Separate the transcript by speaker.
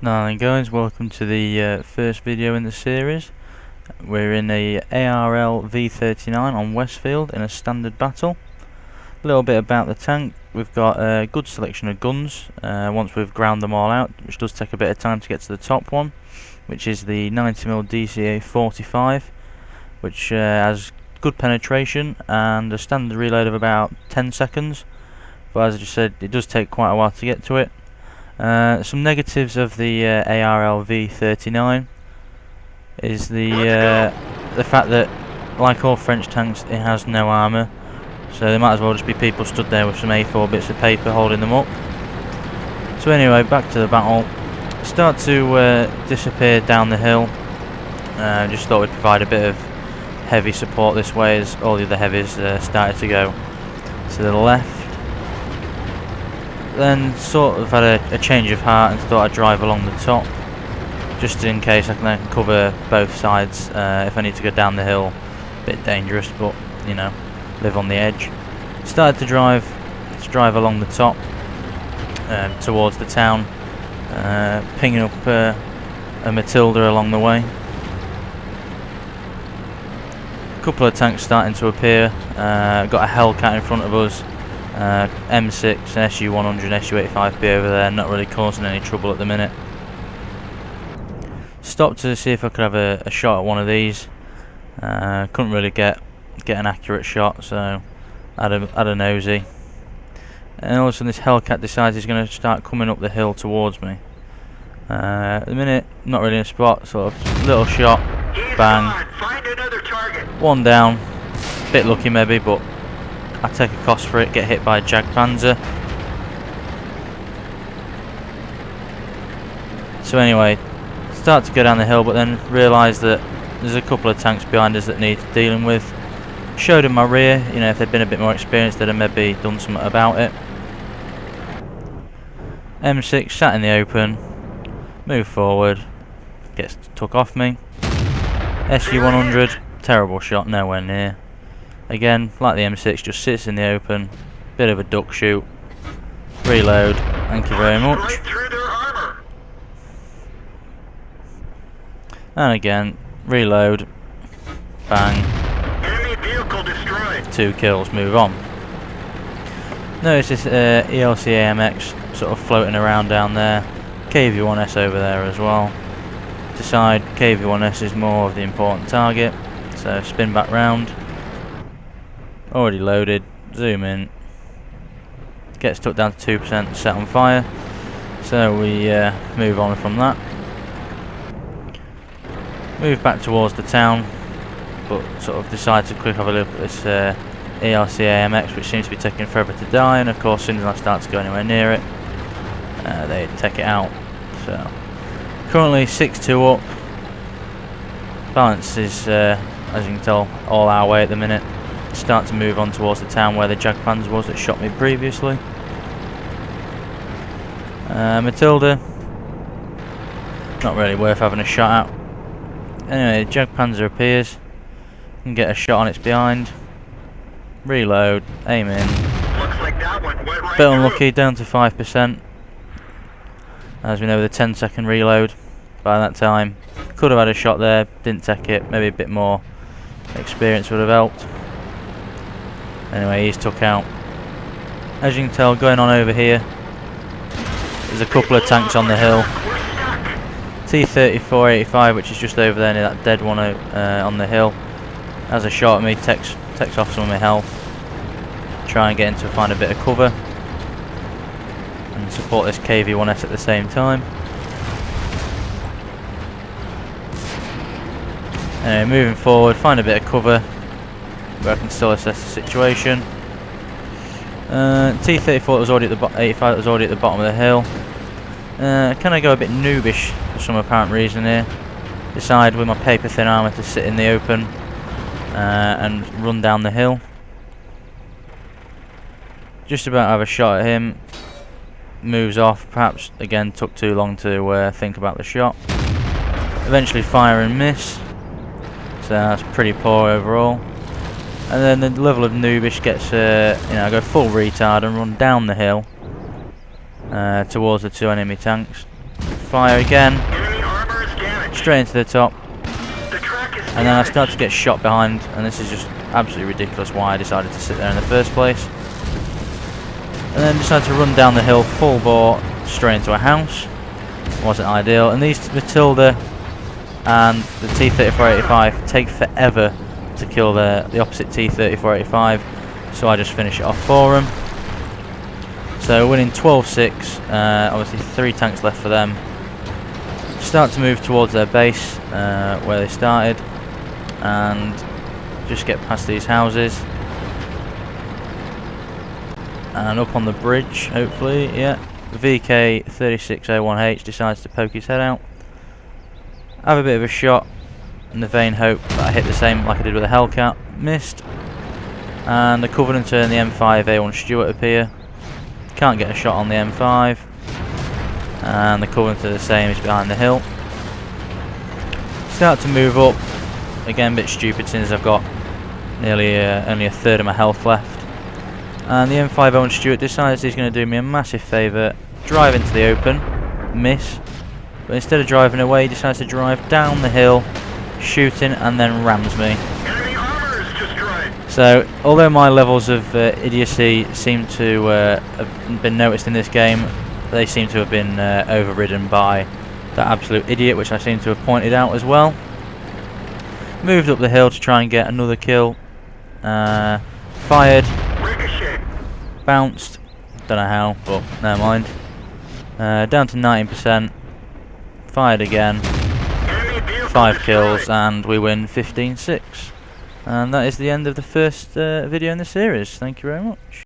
Speaker 1: Now then guys, welcome to the first video in the series. We're in a ARL V39 on Westfield in a standard battle. A little bit about the tank. We've got a good selection of guns once we've ground them all out, which does take a bit of time to get to the top one, which is the 90mm DCA 45, which has good penetration and a standard reload of about 10 seconds. But as I just said, it does take quite a while to get to it. Some negatives of the ARL V39 is the fact that, like all French tanks, it has no armour, so there might as well just be people stood there with some A4 bits of paper holding them up. So anyway, back to the battle. Start to disappear down the hill. Just thought we'd provide a bit of heavy support this way as all the other heavies started to go to the left. Then sort of had a change of heart and thought I'd drive along the top, just in case I can cover both sides if I need to go down the hill. A bit dangerous, but you know, live on the edge. Started to drive along the top towards the town, pinging up a Matilda along the way. A couple of tanks starting to appear. Got a Hellcat in front of us. M6, an SU-100 and SU-85B over there, not really causing any trouble at the minute. Stopped to see if I could have a shot at one of these. Couldn't really get an accurate shot, so had a nosy. And all of a sudden this Hellcat decides he's going to start coming up the hill towards me. At the minute, not really in a spot, sort of little shot, bang. One down, bit lucky maybe, but I take a cost for it, get hit by a Jagdpanzer. So anyway, start to go down the hill, but then realise that there's a couple of tanks behind us that need dealing with. Showed in my rear, you know, if they'd been a bit more experienced, they'd have maybe done something about it. M6 sat in the open, moved forward, gets took off me. SU-100, terrible shot, nowhere near. Again, like the M6, just sits in the open, bit of a duck shoot, reload, thank you very much. And again, reload, bang, enemy vehicle destroyed. 2 kills, move on. Notice this ELC AMX sort of floating around down there, KV-1S over there as well. Decide KV-1S is more of the important target, so spin back round. Already loaded, zoom in, gets took down to 2%, set on fire, so we move on from that. Move back towards the town, but sort of decide to quick have a look at this ELC AMX, which seems to be taking forever to die, and of course as soon as I start to go anywhere near it, they take it out. So currently 6-2 up, balance is as you can tell all our way at the minute. Start to move on towards the town where the Jagdpanzer was that shot me previously. Matilda, not really worth having a shot at. Anyway, Jagdpanzer appears, can get a shot on its behind. Reload, aim in. Looks like that one went right. Bit unlucky, down to 5%. As we know, with a 10-second reload by that time. Could have had a shot there, didn't take it. Maybe a bit more experience would have helped. Anyway, he's took out. As you can tell, going on over here, there's a couple of tanks on the hill. T-34-85, which is just over there near that dead one on the hill, has a shot at me, takes off some of my health. Try and get into find a bit of cover and support this KV-1S at the same time. Anyway, moving forward, find a bit of cover where I can still assess the situation. T-34 was already at the 85 was already at the bottom of the hill. Can I go a bit noobish for some apparent reason here? Decide with my paper thin armour to sit in the open and run down the hill. Just about have a shot at him. Moves off. Perhaps again took too long to think about the shot. Eventually fire and miss. So that's pretty poor overall. And then the level of noobish gets, you know, I go full retard and run down the hill towards the 2 enemy tanks. fire again, straight into the top, and then I started to get shot behind, and this is just absolutely ridiculous why I decided to sit there in the first place. And then decided to run down the hill full bore straight into a house. Wasn't ideal, and these Matilda and the T-3485 take forever to kill the opposite T-3485, so I just finish it off for them. So winning 12-6, obviously 3 tanks left for them. Start to move towards their base where they started, and just get past these houses and up on the bridge, hopefully. Yeah, VK3601H decides to poke his head out. Have a bit of a shot in the vain hope that I hit the same like I did with the Hellcat. Missed. And the Covenanter and the M5A1 Stuart appear. Can't get a shot on the M5. And the Covenanter the same, is behind the hill. Start to move up. Again, a bit stupid since I've got nearly only a third of my health left. And the M5A1 Stuart decides he's going to do me a massive favour. Drive into the open. Miss. But instead of driving away, he decides to drive down the hill, shooting, and then rams me.
Speaker 2: Enemy armor is destroyed.
Speaker 1: So, although my levels of idiocy seem to have been noticed in this game, they seem to have been overridden by that absolute idiot, which I seem to have pointed out as well. Moved up the hill to try and get another kill. Fired.
Speaker 2: Ricochet.
Speaker 1: Bounced. Don't know how, but never mind. Down to 19%. Fired again. 5 kills, and we win 15-6. And that is the end of the first video in the series. Thank you very much.